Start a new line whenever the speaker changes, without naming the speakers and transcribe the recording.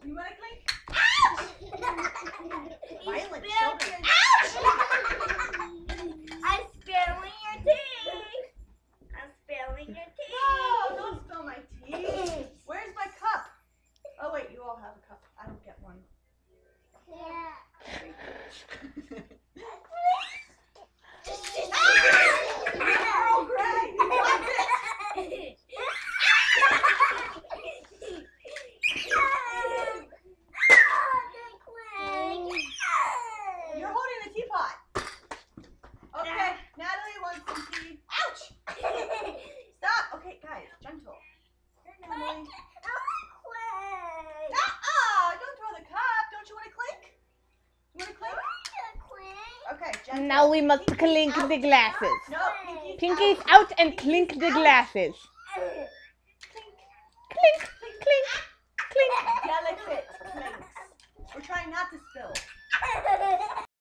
You want to clink?
Violent children.
I'm spilling your tea. I'm spilling your tea.
No, don't spill my tea. Where's my cup? Oh wait, you all have a cup. I don't get one.
Yeah.
Oh, great. What's it? You're holding the teapot. Okay, Natalie wants some tea. Ouch! Stop. Okay, guys, gentle. Here, Natalie. Don't throw the cup. Don't you want to clink? You want to clink? Okay, gentle.
Now we must clink the glasses.
No, Pinky's
Pinky's
out.
out and clink the glasses. Clink, clink, clink.
Delicate clinks. We're trying not to